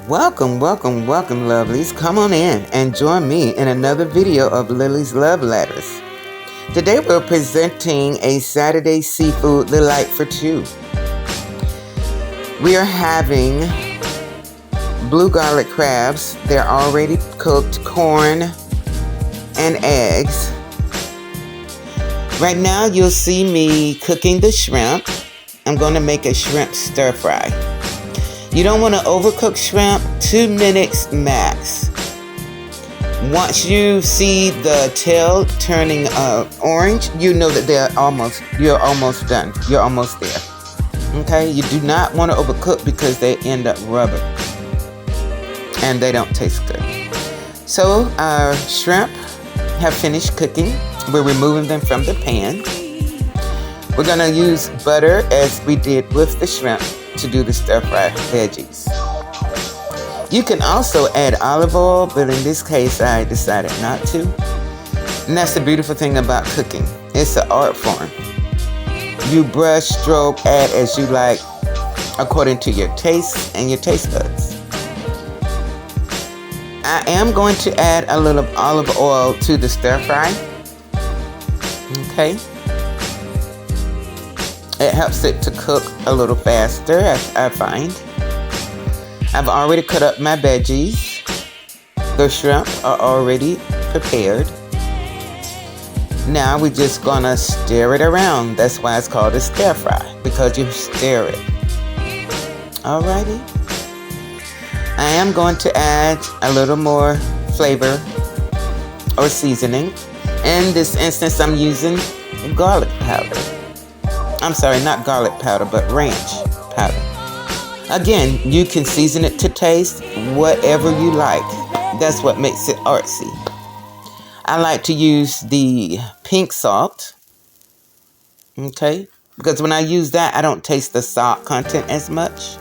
Welcome, welcome, welcome, lovelies. Come on in and join me in another video of Lily's Love Letters. Today we're presenting a Saturday Seafood Lillight for two. We are having blue garlic crabs. They're already cooked, corn and eggs. Right now you'll see me cooking the shrimp. I'm going to make a shrimp stir fry. You don't want to overcook shrimp, 2 minutes max. Once you see the tail turning orange, you know that you're almost done. You're almost there. Okay, you do not want to overcook because they end up rubber and they don't taste good. So our shrimp have finished cooking. We're removing them from the pan. We're going to use butter as we did with the shrimp to do the stir fry veggies. You can also add olive oil, but in this case I decided not to. And that's the beautiful thing about cooking. It's an art form. You brush, stroke, add as you like according to your taste and your taste buds. I am going to add a little olive oil to the stir fry. Okay. It helps it to cook a little faster, I find. I've already cut up my veggies. The shrimp are already prepared. Now we're just gonna stir it around. That's why it's called a stir fry, because you stir it. Alrighty. I am going to add a little more flavor or seasoning. In this instance, I'm using garlic powder. I'm sorry, not garlic powder, but ranch powder. Again, you can season it to taste, whatever you like. That's what makes it artsy. I like to use the pink salt. Okay? Because when I use that, I don't taste the salt content as much.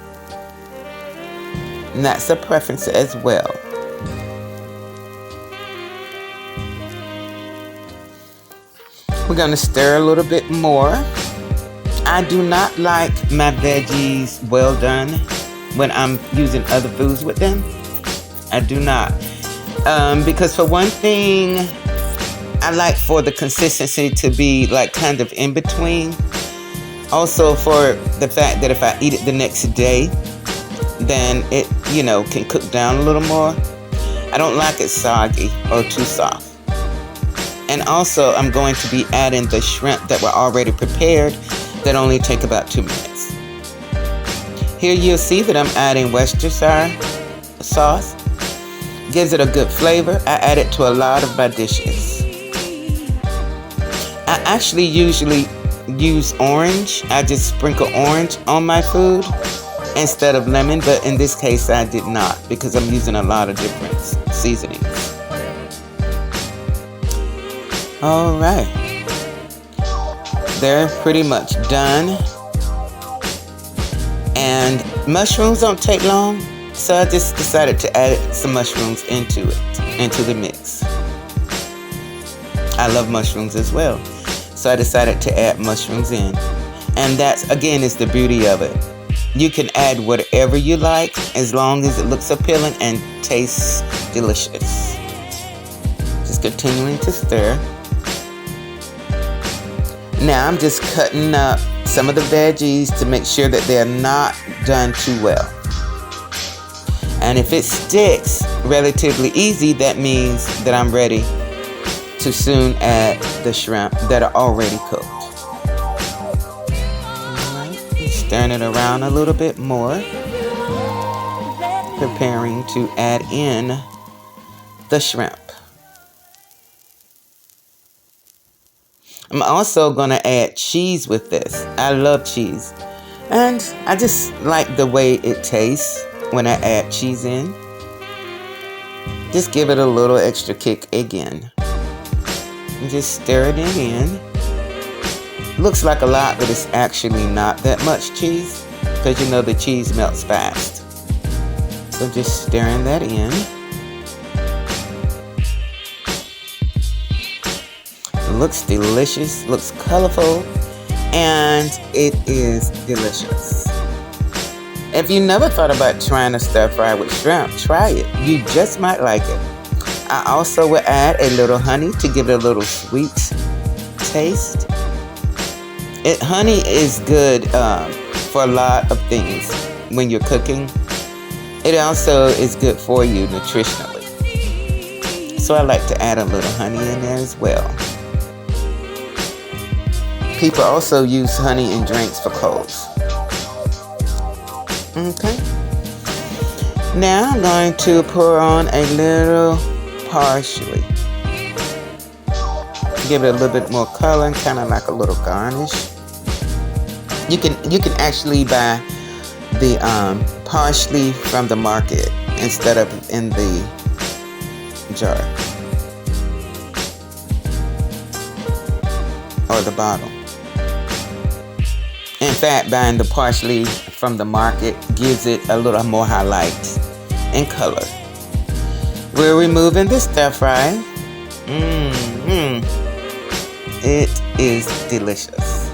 And that's a preference as well. We're going to stir a little bit more. I do not like my veggies well done when I'm using other foods with them. I do not. Because for one thing, I like for the consistency to be like kind of in between. Also for the fact that if I eat it the next day, then it, can cook down a little more. I don't like it soggy or too soft. And also I'm going to be adding the shrimp that were already prepared that only take about 2 minutes. Here you'll see that I'm adding Worcestershire sauce. Gives it a good flavor. I add it to a lot of my dishes. I actually usually use orange. I just sprinkle orange on my food instead of lemon, but in this case I did not because I'm using a lot of different seasonings. All right. They're pretty much done. And mushrooms don't take long, so I just decided to add some mushrooms into the mix. I love mushrooms as well, so I decided to add mushrooms in. And that's, again, is the beauty of it. You can add whatever you like as long as it looks appealing and tastes delicious. Just continuing to stir. Now I'm just cutting up some of the veggies to make sure that they're not done too well. And if it sticks relatively easy, that means that I'm ready to soon add the shrimp that are already cooked. Alright, stirring it around a little bit more. Preparing to add in the shrimp. I'm also going to add cheese with this. I love cheese. And I just like the way it tastes when I add cheese in. Just give it a little extra kick again. And just stir it in. Looks like a lot, but it's actually not that much cheese. Because the cheese melts fast. So just stirring that in. Looks delicious, looks colorful, and it is delicious. If you never thought about trying to stir fry with shrimp, try it. You just might like it. I also would add a little honey to give it a little sweet taste. Honey is good for a lot of things when you're cooking. It also is good for you nutritionally. So I like to add a little honey in there as well. People also use honey in drinks for colds. Okay. Now I'm going to pour on a little parsley. Give it a little bit more color, kind of like a little garnish. You can actually buy the parsley from the market instead of in the jar or the bottle. In fact, buying the parsley from the market gives it a little more highlights and color. We're removing the stir fry. It is delicious.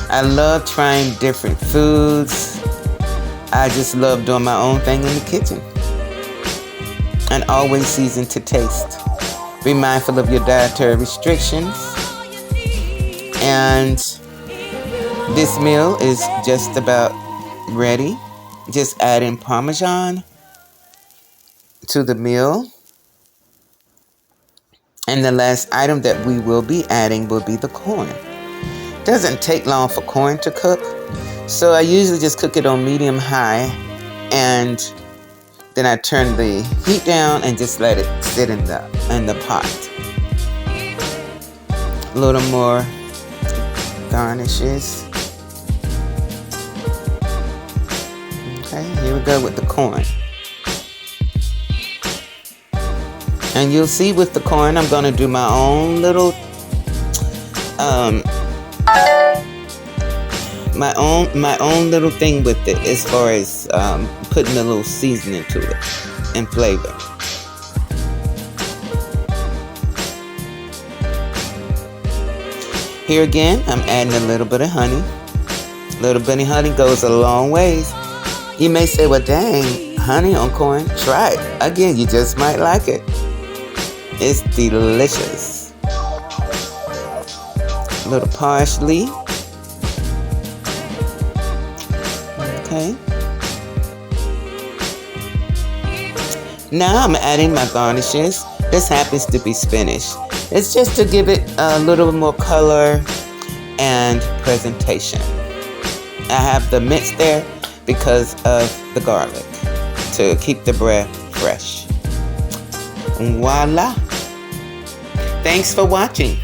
I love trying different foods. I just love doing my own thing in the kitchen. And always season to taste. Be mindful of your dietary restrictions. And this meal is just about ready. Just adding Parmesan to the meal. And the last item that we will be adding will be the corn. Doesn't take long for corn to cook. So I usually just cook it on medium high. And then I turn the heat down and just let it sit in the pot. A little more garnishes. Okay, here we go with the corn. And you'll see with the corn, I'm going to do my own little, my own little thing with it as far as putting a little seasoning to it and flavor. Here again, I'm adding a little bit of honey. A little bit of honey goes a long ways. You may say, well, dang, honey on corn. Try it. Again, you just might like it. It's delicious. A little parsley. Okay. Now I'm adding my garnishes. This happens to be spinach. It's just to give it a little more color and presentation. I have the mince there because of the garlic to keep the bread fresh. Voila. Thanks for watching.